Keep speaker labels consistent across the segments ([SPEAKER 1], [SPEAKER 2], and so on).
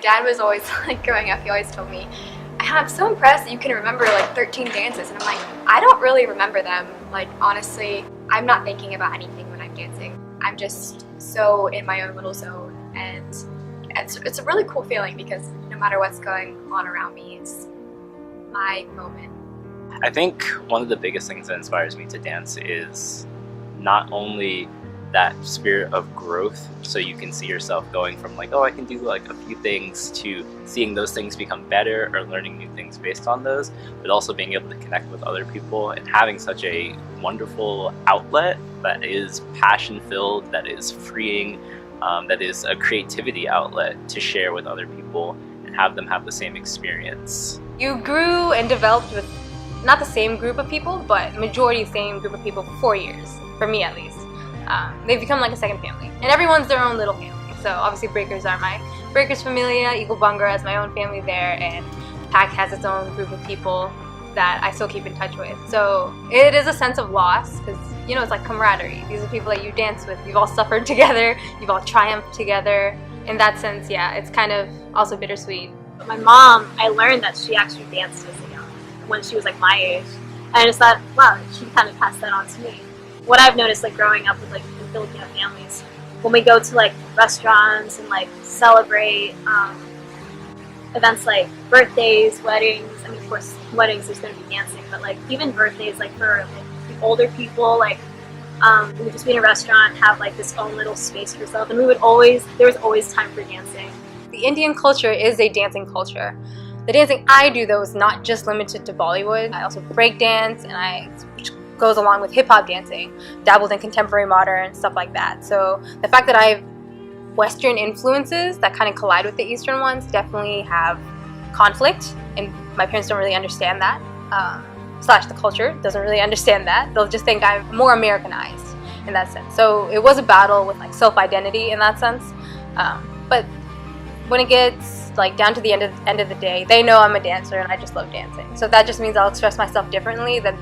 [SPEAKER 1] dad was always like, growing up, he always told me, I'm so impressed that you can remember like 13 dances. And I'm like, I don't really remember them. Like, honestly, I'm not thinking about anything when I'm dancing. I'm just so in my own little zone. And it's a really cool feeling because no matter what's going on around me, it's my moment.
[SPEAKER 2] I think one of the biggest things that inspires me to dance is not only that spirit of growth, so you can see yourself going from like, oh, I can do like a few things, to seeing those things become better or learning new things based on those, but also being able to connect with other people and having such a wonderful outlet that is passion filled, that is freeing, that is a creativity outlet to share with other people and have them have the same experience.
[SPEAKER 3] You grew and developed with not the same group of people, but majority the same group of people for 4 years, for me at least. They've become like a second family, and everyone's their own little family. So obviously Breakers are my Breakers Familia, Eagle Bunga has my own family there, and Pack has its own group of people that I still keep in touch with. So it is a sense of loss because, you know, it's like camaraderie. These are people that you dance with. You've all suffered together. You've all triumphed together. In that sense, yeah, it's kind of also bittersweet.
[SPEAKER 4] My mom, I learned that she actually danced as a young, when she was like my age. And I just thought, wow, she kind of passed that on to me. What I've noticed, like growing up with like Filipino families, when we go to like restaurants and like celebrate events like birthdays, weddings. I mean, of course, weddings there's going to be dancing, but like even birthdays, like for like the older people, like we would just be in a restaurant, have like this own little space for yourself, and there was always time for dancing.
[SPEAKER 3] The Indian culture is a dancing culture. The dancing I do, though, is not just limited to Bollywood. I also break dance, which goes along with hip-hop dancing, dabbled in contemporary modern, stuff like that. So the fact that I have Western influences that kind of collide with the Eastern ones definitely have conflict, and my parents don't really understand that. Slash the culture doesn't really understand that. They'll just think I'm more Americanized in that sense. So it was a battle with like self-identity in that sense. But when it gets like down to the end of the day, they know I'm a dancer and I just love dancing. So that just means I'll express myself differently, then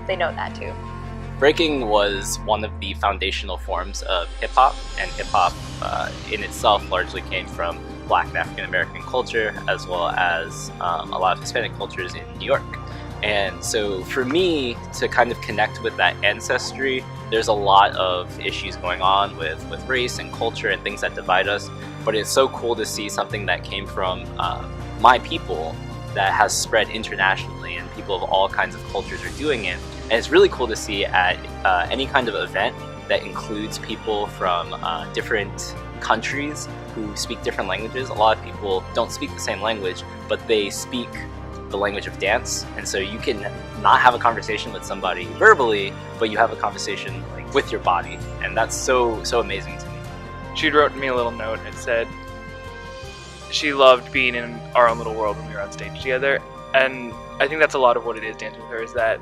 [SPEAKER 3] they know that too.
[SPEAKER 2] Breaking was one of the foundational forms of hip-hop, and hip-hop in itself largely came from Black and African American culture, as well as a lot of Hispanic cultures in New York. And so for me to kind of connect with that ancestry, there's a lot of issues going on with race and culture and things that divide us, but it's so cool to see something that came from my people that has spread internationally, and people of all kinds of cultures are doing it. And it's really cool to see at any kind of event that includes people from different countries who speak different languages. A lot of people don't speak the same language, but they speak the language of dance, and so you can not have a conversation with somebody verbally, but you have a conversation like with your body, and that's so amazing to me.
[SPEAKER 5] She wrote me a little note. It said she loved being in our own little world when we were on stage together, and I think that's a lot of what it is dancing with her, is that,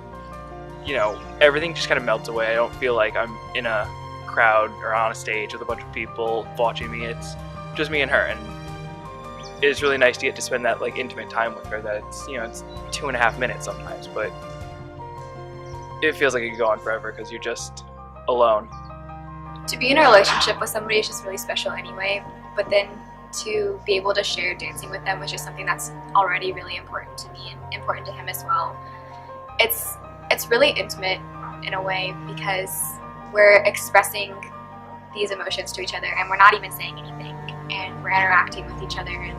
[SPEAKER 5] you know, everything just kind of melts away. I don't feel like I'm in a crowd or on a stage with a bunch of people watching me. It's just me and her, and it's really nice to get to spend that like intimate time with her. That it's, you know, it's 2.5 minutes sometimes, but it feels like it could go on forever because you're just alone.
[SPEAKER 1] To be in a relationship with somebody is just really special anyway, but then to be able to share dancing with them, which is something that's already really important to me and important to him as well. It's really intimate in a way because we're expressing these emotions to each other and we're not even saying anything, and we're interacting with each other, and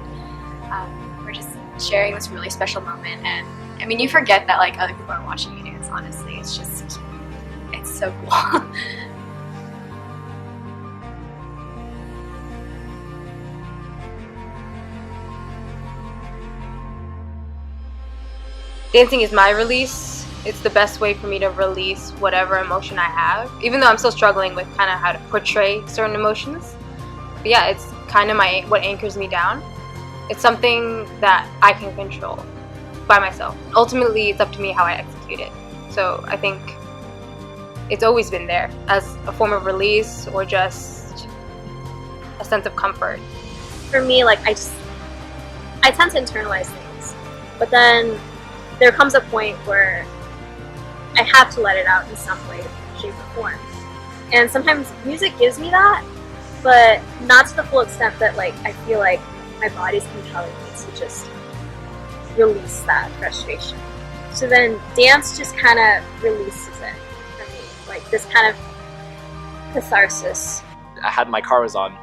[SPEAKER 1] we're just sharing this really special moment. And I mean, you forget that like other people are watching you dance, honestly. It's so cool.
[SPEAKER 3] Dancing is my release. It's the best way for me to release whatever emotion I have, even though I'm still struggling with kind of how to portray certain emotions. But yeah, it's kind of what anchors me down. It's something that I can control by myself. Ultimately, it's up to me how I execute it. So I think it's always been there as a form of release or just a sense of comfort.
[SPEAKER 4] For me, like I tend to internalize things, but then there comes a point where I have to let it out in some way, shape, or form. And sometimes music gives me that, but not to the full extent that like I feel like my body's compelling me to just release that frustration. So then dance just kind of releases it for me, like this kind of catharsis.
[SPEAKER 2] I had my car was on,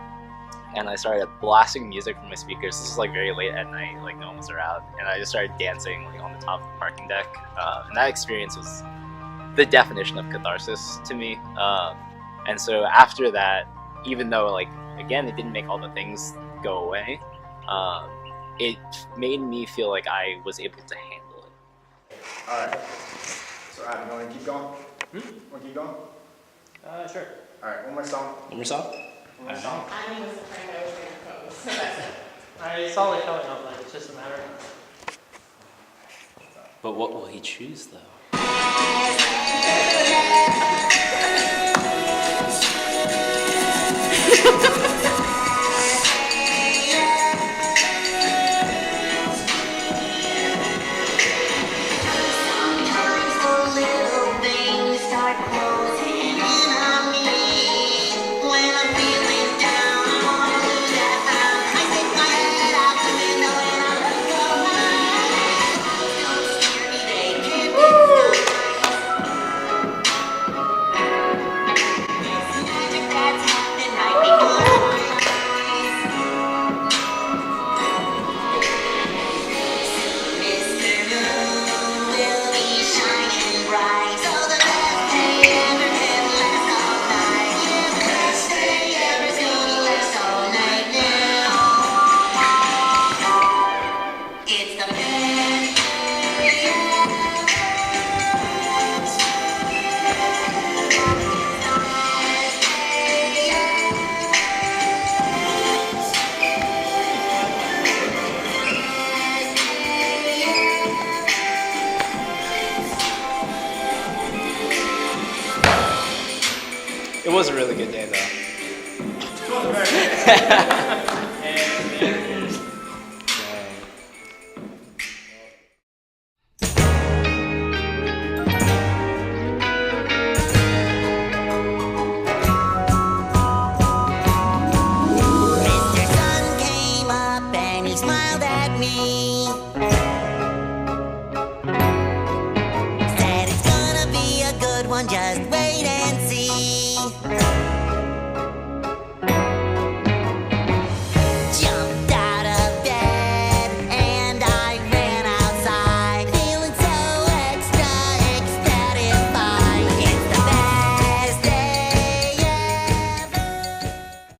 [SPEAKER 2] and I started blasting music from my speakers. This was like very late at night, like no one was around, and I just started dancing like on the top of the parking deck. And that experience was the definition of catharsis to me. And so after that, even though like again it didn't make all the things go away, it made me feel like I was able to handle it.
[SPEAKER 6] All right. So Adam, you want to keep going? Want to keep going?
[SPEAKER 7] Sure.
[SPEAKER 6] All right. One more song.
[SPEAKER 2] One more song?
[SPEAKER 6] One more song.
[SPEAKER 7] I knew was the friend I was going to pose, so that's it. I saw it coming up, like, it's just a matter of...
[SPEAKER 2] But what will he choose though? It was a really good day, though.
[SPEAKER 8] Mr. Sun came up and he smiled at me. Said it's gonna be a good one, just wait and see.